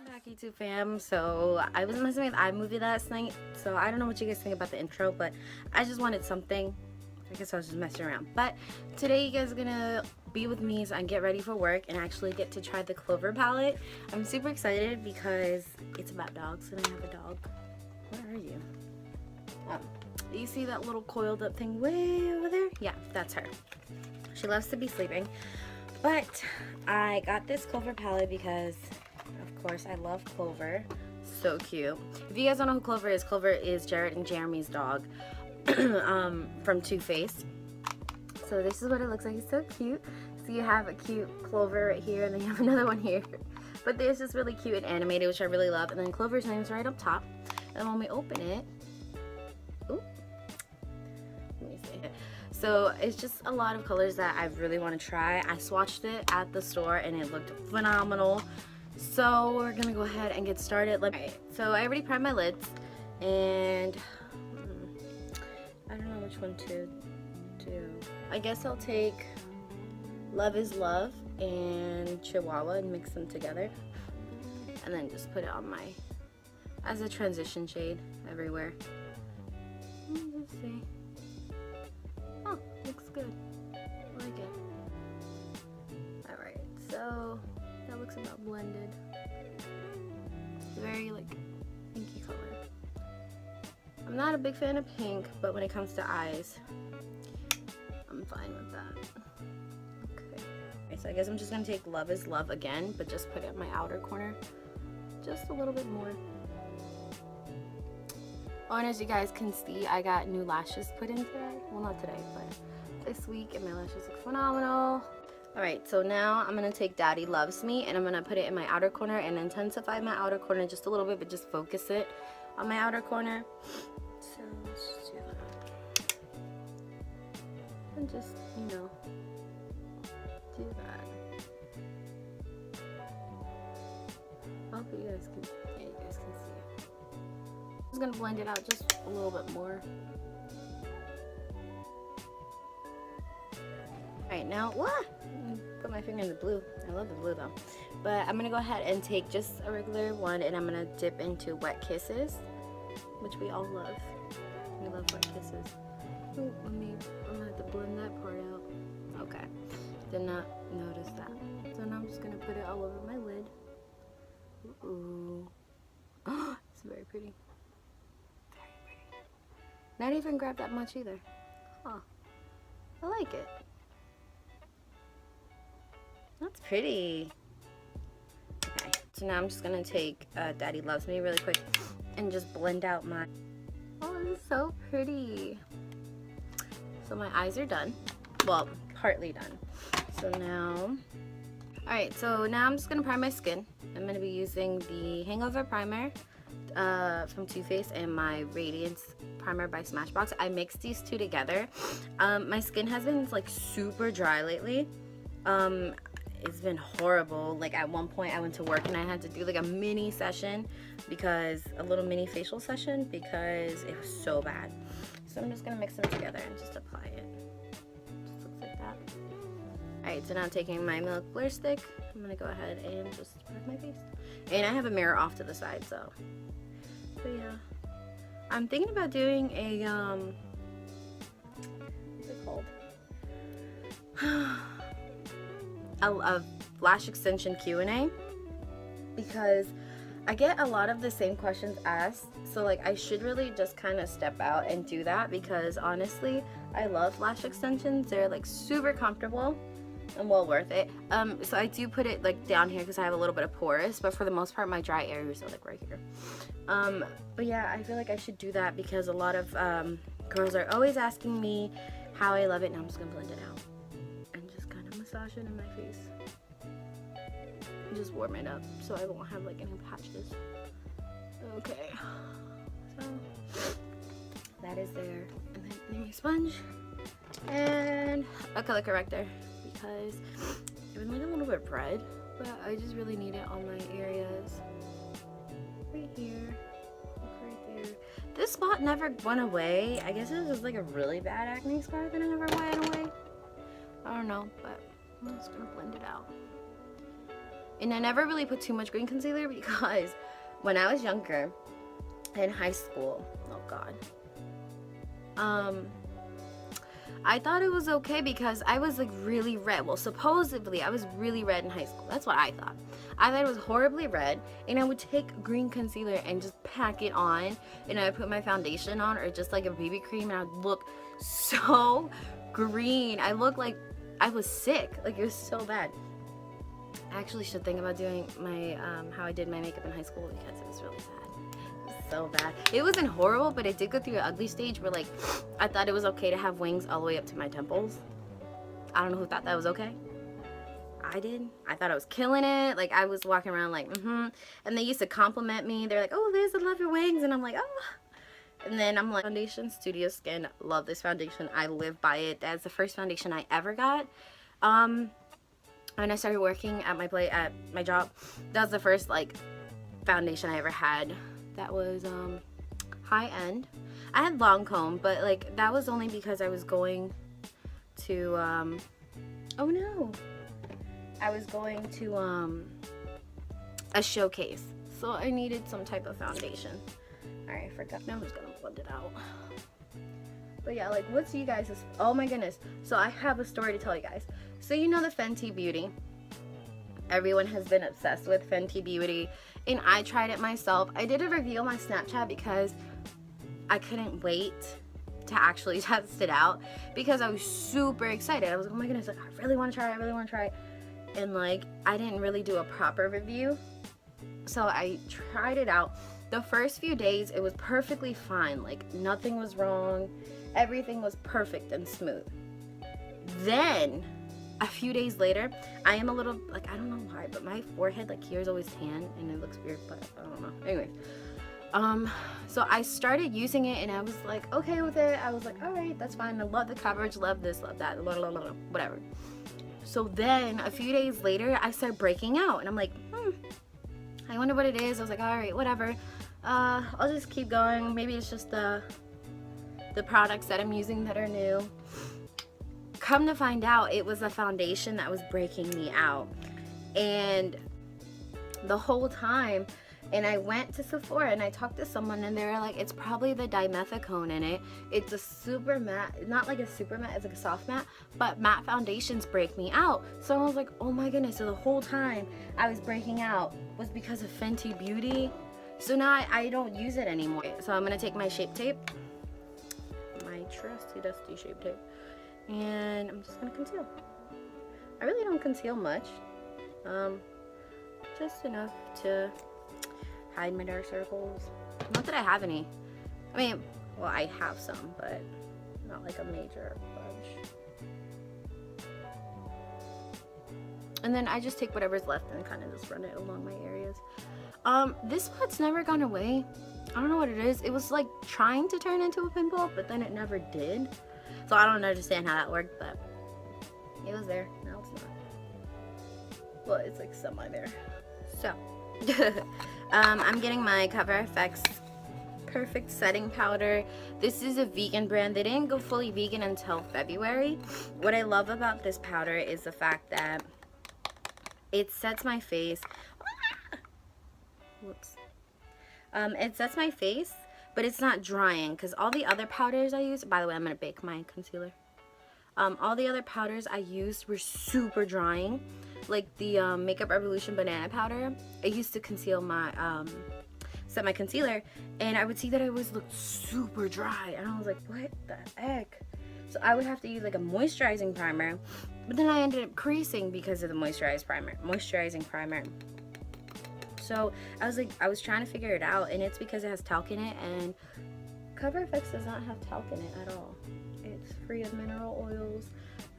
Back YouTube fam. So I was messing with iMovie last night, so I don't know what you guys think about the intro, but I just wanted something. I guess I was just messing around, but today you guys are gonna be with me so I can get ready for work and actually get to try the Clover palette. I'm super excited because it's about dogs and I have a dog. Where are you? Oh, you see that little coiled up thing way over there? Yeah, that's her. She loves to be sleeping, but I got this Clover palette because of course I love Clover. So cute. If you guys don't know who Clover is Jared and Jeremy's dog from Too Faced. So this is what it looks like. It's so cute. So you have a cute Clover right here, and then you have another one here. But this is really cute and animated, which I really love. And then Clover's name is right up top. And when we open it, ooh, let me see. So it's just a lot of colors that I really want to try. I swatched it at the store and it looked phenomenal. So we're gonna go ahead and get started. Alright, so I already primed my lids, and I don't know which one to do. I guess I'll take Love is Love and Chihuahua and mix them together, and then just put it on my as a transition shade everywhere. Let's see. Oh, looks good. I like it. Alright, so that looks about blended. It's very like pinky color. I'm not a big fan of pink, but when it comes to eyes, I'm fine with that. Okay. So I guess I'm just gonna take Love is Love again, but just put it in my outer corner. Just a little bit more. Oh, and as you guys can see, I got new lashes put in today. Well, not today, but this week, and my lashes look phenomenal. Alright, so now I'm going to take Daddy Loves Me, and I'm going to put it in my outer corner and intensify my outer corner just a little bit, but just focus it on my outer corner. So let's just do that. And just, you know, do that. I hope you guys can, yeah, you guys can see it. I'm just going to blend it out just a little bit more. Alright, now, what? Put my finger in the blue. I love the blue though. But I'm gonna go ahead and take just a regular one, and I'm gonna dip into Wet Kisses, which we all love. We love Wet Kisses. Oh, I'm gonna have to blend that part out. Okay, did not notice that. So now I'm just gonna put it all over my lid. Ooh, it's very pretty. Very pretty. Not even grab that much either. Huh? I like it. That's pretty. Okay, so now I'm just gonna take Daddy Loves Me really quick and just blend out my. Oh, this is so pretty. So my eyes are done. Well, partly done. So now, alright, so now I'm just gonna prime my skin. I'm gonna be using the Hangover primer from Too Faced and my Radiance primer by Smashbox. I mixed these two together. My skin has been like super dry lately. It's been horrible. Like at one point I went to work and I had to do like a mini session, because a little mini facial session, because it was so bad. So I'm just gonna mix them together and just apply it. Just looks like that. Alright, so now I'm taking my Milk Blur stick. I'm gonna go ahead and just put my face. And I have a mirror off to the side, so yeah. I'm thinking about doing a what's it called? A lash extension Q&A, because I get a lot of the same questions asked, so like I should really just kind of step out and do that, because honestly I love lash extensions. They're like super comfortable and well worth it. So I do put it like down here because I have a little bit of pores, but for the most part my dry areas are like right here. But yeah, I feel like I should do that because a lot of girls are always asking me how I love it, and I'm just gonna blend it out and just kind of massage it in my face. Just warm it up so I won't have like any patches. Okay, so that is there. And then need my sponge and a color corrector, because I've been like a little bit red, but I just really need it on my areas. Right here, right there. this spot never went away. I guess it was just like a really bad acne scar that never went away. I don't know, but I'm just gonna blend it out. And I never really put too much green concealer because when I was younger, in high school, oh god, I thought it was okay because I was like really red. Well, supposedly I was really red in high school. That's what I thought. I thought it was horribly red, and I would take green concealer and just pack it on, and I would put my foundation on or just like a BB cream, and I would look so green. I looked like I was sick. Like, it was so bad. I actually should think about doing my how I did my makeup in high school because it was really bad. So bad. It wasn't horrible, but it did go through an ugly stage where like I thought it was okay to have wings all the way up to my temples. I don't know who thought that was okay. I did. I thought I was killing it. Like, I was walking around like and they used to compliment me. They're like, oh Liz, I love your wings, and I'm like, oh. And then I'm like, foundation, Studio Skin, love this foundation. I live by it. That's the first foundation I ever got. When I started working at my job, that was the first like foundation I ever had. That was high end. I had Lancome, but like that was only because I was going to oh no, I was going to a showcase, so I needed some type of foundation. Alright, I forgot. Now I'm just gonna blend it out. But yeah, like, what's you guys' oh my goodness, so I have a story to tell you guys. So you know the Fenty Beauty, everyone has been obsessed with Fenty Beauty, and I tried it myself. I did a review on my Snapchat because I couldn't wait to actually test it out because I was super excited. I was like, oh my goodness, like, I really want to try it, I really want to try it. And like, I didn't really do a proper review, so I tried it out. The first few days it was perfectly fine, like nothing was wrong, everything was perfect and smooth. Then a few days later, I am a little, like, I don't know why, but my forehead, like, here is always tan, and it looks weird, but I don't know. Anyways, so I started using it, and I was, like, okay with it. I was like, alright, that's fine. I love the coverage, love this, love that, blah, blah, blah, blah, whatever. So then, a few days later, I started breaking out, and I'm like, I wonder what it is. I was like, alright, whatever. I'll just keep going. Maybe it's just the products that I'm using that are new. Come to find out, it was a foundation that was breaking me out. And the whole time, and I went to Sephora and I talked to someone, and they were like, it's probably the dimethicone in it. It's a super matte, not like a super matte, it's like a soft matte, but matte foundations break me out. So I was like, oh my goodness, so the whole time I was breaking out was because of Fenty Beauty. So now I don't use it anymore. So I'm gonna take my Shape Tape, my trusty dusty Shape Tape, and I'm just gonna conceal. I really don't conceal much, just enough to hide my dark circles. Not that I have any. I mean, well, I have some, but not like a major bunch. And then I just take whatever's left and kind of just run it along my areas. This spot's never gone away. I don't know what it is. It was like trying to turn into a pimple, but then it never did. So I don't understand how that worked, but it was there. Now it's not. Well, it's like semi there. So, I'm getting my Cover FX Perfect Setting Powder. This is a vegan brand. They didn't go fully vegan until February. What I love about this powder is the fact that it sets my face. Whoops. It sets my face, but it's not drying, because all the other powders I use, by the way, I'm going to bake my concealer. All the other powders I used were super drying, like the Makeup Revolution banana powder. I used to conceal my, set my concealer, and I would see that it always looked super dry, and I was like, what the heck? So I would have to use like a moisturizing primer, but then I ended up creasing because of the moisturizing primer. So I was trying to figure it out, and it's because it has talc in it, and Cover FX does not have talc in it at all. It's free of mineral oils,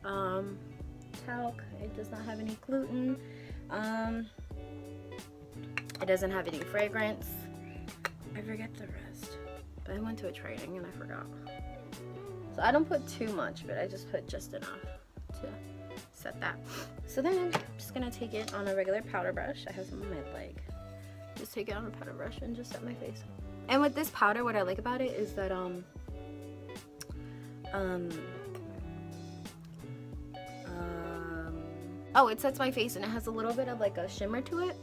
talc. It does not have any gluten. It doesn't have any fragrance. I forget the rest, but I went to a training and I forgot. So I don't put too much, but I just put just enough to set that. So then I'm just gonna take it on a regular powder brush. I have some on my leg. Just take it on a powder brush and just set my face. And with this powder, what I like about it is that oh, it sets my face and it has a little bit of like a shimmer to it,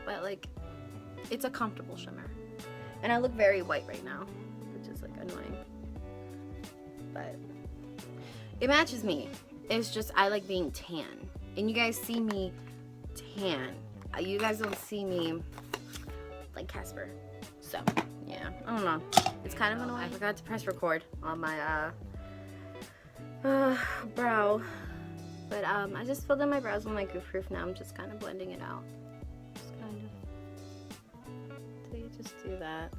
but like it's a comfortable shimmer. And I look very white right now, which is like annoying, but it matches me. It's just I like being tan, and you guys see me tan. You guys don't see me like Casper. So yeah, I don't know. It's kind of annoying. I forgot to press record on my brow, but I just filled in my brows with my Goof Proof. Now I'm just kind of blending it out. Just kind of. So you just do that.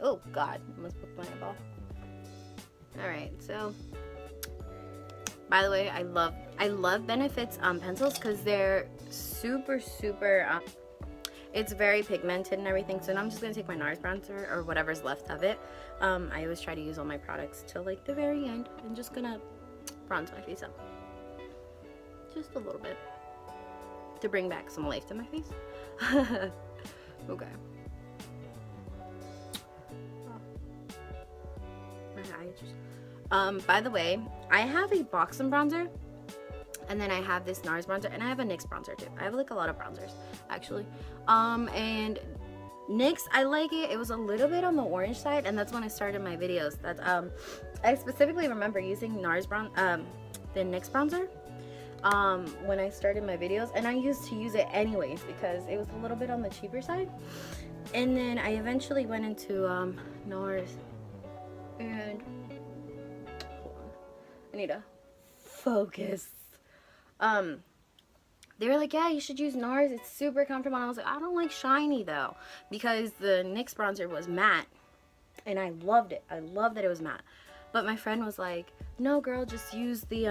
Oh God, I almost broke my eyeball. All right, so. By the way, I love Benefit's pencils because they're super it's very pigmented and everything. So now I'm just gonna take my NARS bronzer or whatever's left of it. I always try to use all my products till like the very end. I'm just gonna bronze my face up just a little bit to bring back some life to my face. Okay. My eye just. By the way, I have a Boxing bronzer, and then I have this NARS bronzer, and I have a NYX bronzer too. I have like a lot of bronzers, actually. And NYX, I like it. It was a little bit on the orange side, and that's when I started my videos. That I specifically remember using the NYX bronzer when I started my videos, and I used to use it anyways because it was a little bit on the cheaper side. And then I eventually went into NARS, and I need to focus. They were like, yeah, you should use NARS. It's super comfortable. And I was like, I don't like shiny though, because the NYX bronzer was matte, and I loved it. I loved that it was matte. But my friend was like, no, girl, just use the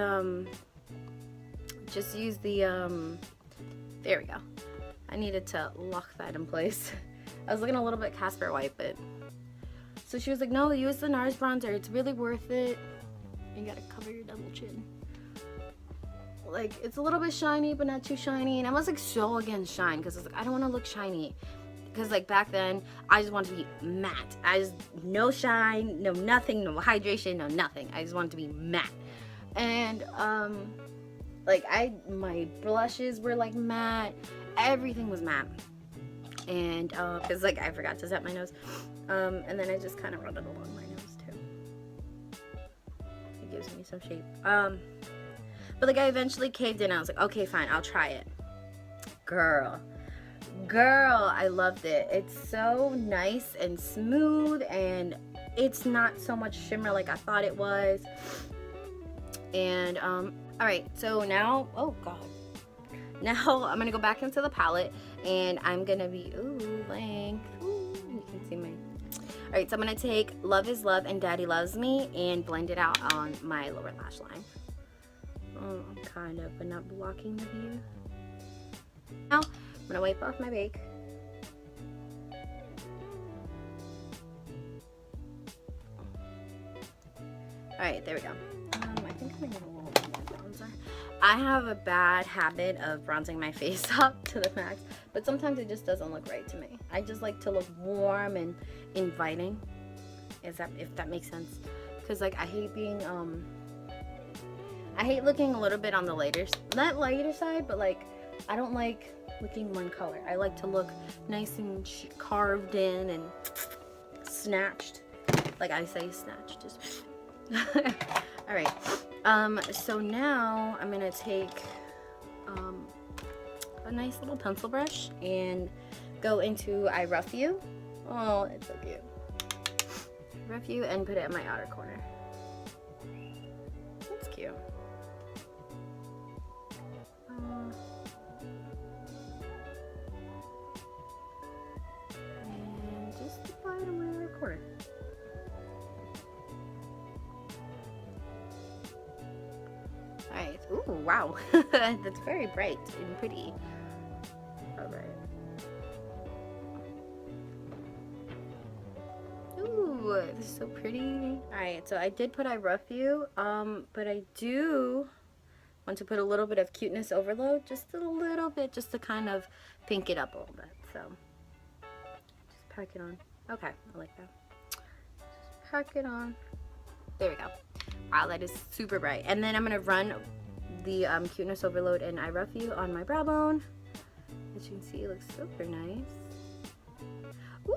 there we go. I needed to lock that in place. I was looking a little bit Casper white, but so she was like, no, use the NARS bronzer. It's really worth it. You gotta cover your double chin. Like, it's a little bit shiny, but not too shiny. And I was like so against shine because I was like, I don't want to look shiny. Because like back then, I just wanted to be matte. I just, no shine, no nothing, no hydration, no nothing. I just wanted to be matte. And like my blushes were like matte. Everything was matte. And because like I forgot to set my nose. And then I just kind of rubbed it along my nose too. It gives me some shape. But like I eventually caved in. I was like, okay, fine, I'll try it. Girl, I loved it. It's so nice and smooth, and it's not so much shimmer like I thought it was. And all right, so now, oh God, now I'm gonna go back into the palette, and I'm gonna be length. You can see my. All right, so I'm gonna take Love Is Love and Daddy Loves Me and blend it out on my lower lash line. Kind of, but not blocking the view. Now I'm gonna wipe off my bake. Alright, there we go. I think I'm gonna get a little bit more bronzer. I have a bad habit of bronzing my face up to the max, but sometimes it just doesn't look right to me. I just like to look warm and inviting, if that makes sense. Because like I hate being I hate looking a little bit on the lighter side, but like I don't like looking one color. I like to look nice and carved in and snatched. Like I say, snatched. Just all right. So now I'm gonna take a nice little pencil brush and go into I Rough You. Oh, it's so cute. Rough You and put it in my outer corner. That's cute. And just apply it on my outer corner. Alright. Ooh, wow. That's very bright and pretty. Alright. Ooh, this is so pretty. Alright, so I did put I Rough You, but I do want to put a little bit of Cuteness Overload, just a little bit, just to kind of pink it up a little bit. So, just pack it on. Okay, I like that. Just pack it on. There we go. Wow, that is super bright. And then I'm gonna run the Cuteness Overload and Eye Rough You on my brow bone. As you can see, it looks super nice. Ooh,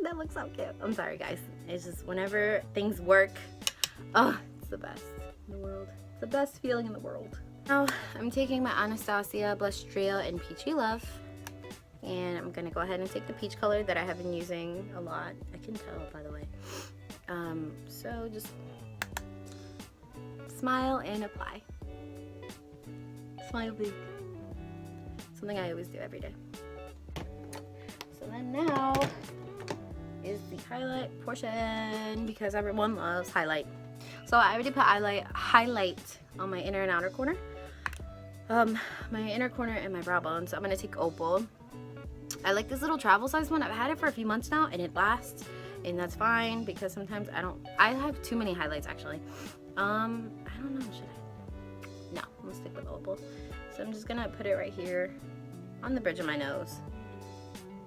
that looks so cute. I'm sorry, guys. It's just whenever things work, oh, it's the best in the world. It's the best feeling in the world. Now, I'm taking my Anastasia Blush Trio in Peachy Love. And I'm gonna go ahead and take the peach color that I have been using a lot. I can tell, by the way. So just smile and apply. Smile big. Something I always do every day. So then now is the highlight portion because everyone loves highlight. So I already put highlight on my inner and outer corner. My inner corner and my brow bone. So I'm gonna take Opal. I like this little travel size one. I've had it for a few months now and it lasts, and that's fine because sometimes I have too many highlights actually. I don't know, should I? No, I'm gonna stick with Opal. So I'm just gonna put it right here on the bridge of my nose.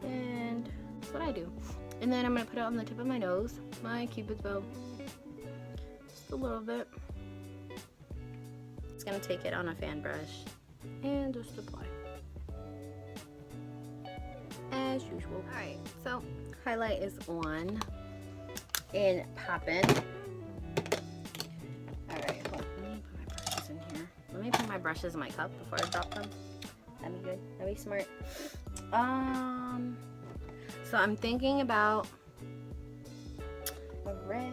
And that's what I do. And then I'm gonna put it on the tip of my nose, my Cupid's bow. Just a little bit. Just gonna take it on a fan brush and just apply. As usual. Alright, so highlight is on and popping. Alright, hold on. Let me put my brushes in here. Let me put my brushes in my cup before I drop them. That'd be good. That'd be smart. So I'm thinking about a red.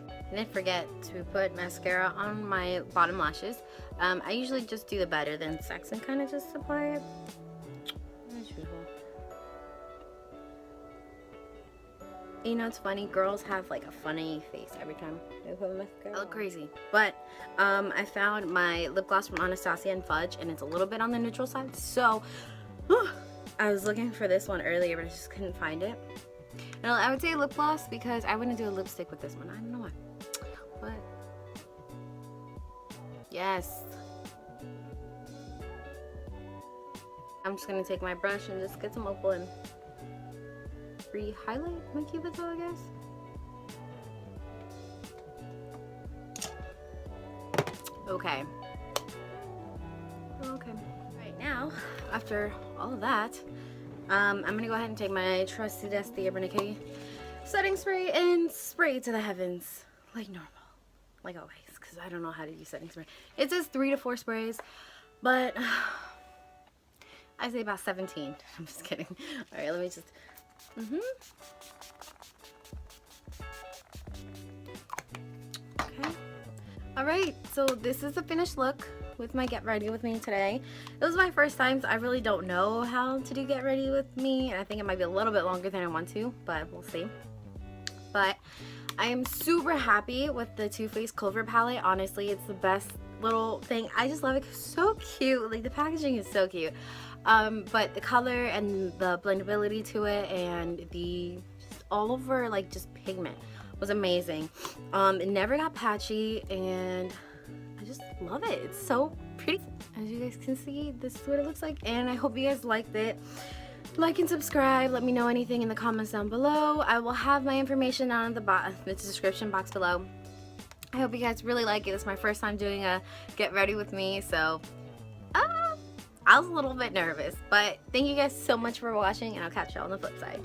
I didn't forget to put mascara on my bottom lashes. I usually just do the Better Than Sex and kind of just apply it. As usual. You know, it's funny, girls have like a funny face every time they put mascara. I look crazy. But I found my lip gloss from Anastasia and Fudge, and it's a little bit on the neutral side. So I was looking for this one earlier, but I just couldn't find it. And I would say lip gloss because I wouldn't do a lipstick with this one. I don't know why. But yes. I'm just gonna take my brush and just get some Opal and re-highlight my Cupid's bow, I guess. Okay. Okay. Right now, after all of that, I'm gonna go ahead and take my trusty dusty Urban Decay setting spray and spray it to the heavens like normal, like always, because I don't know how to use setting spray. It says 3 to 4 sprays, but I say about 17. I'm just kidding. All right, let me just. Okay. All right, so this is the finished look with my Get Ready With Me today. It was my first time, so I really don't know how to do Get Ready With Me, and I think it might be a little bit longer than I want to, but we'll see. But I am super happy with the Too Faced Clover palette. Honestly, it's the best little thing. I just love it. It's so cute. Like, the packaging is so cute. But the color and the blendability to it and the just all over like just pigment was amazing. It never got patchy and I just love it. It's so pretty. As you guys can see, this is what it looks like, and I hope you guys liked it. Like and subscribe. Let me know anything in the comments down below. I will have my information down in the description box below. I hope you guys really like it. It's my first time doing a Get Ready With Me, so I was a little bit nervous, but thank you guys so much for watching, and I'll catch you on the flip side.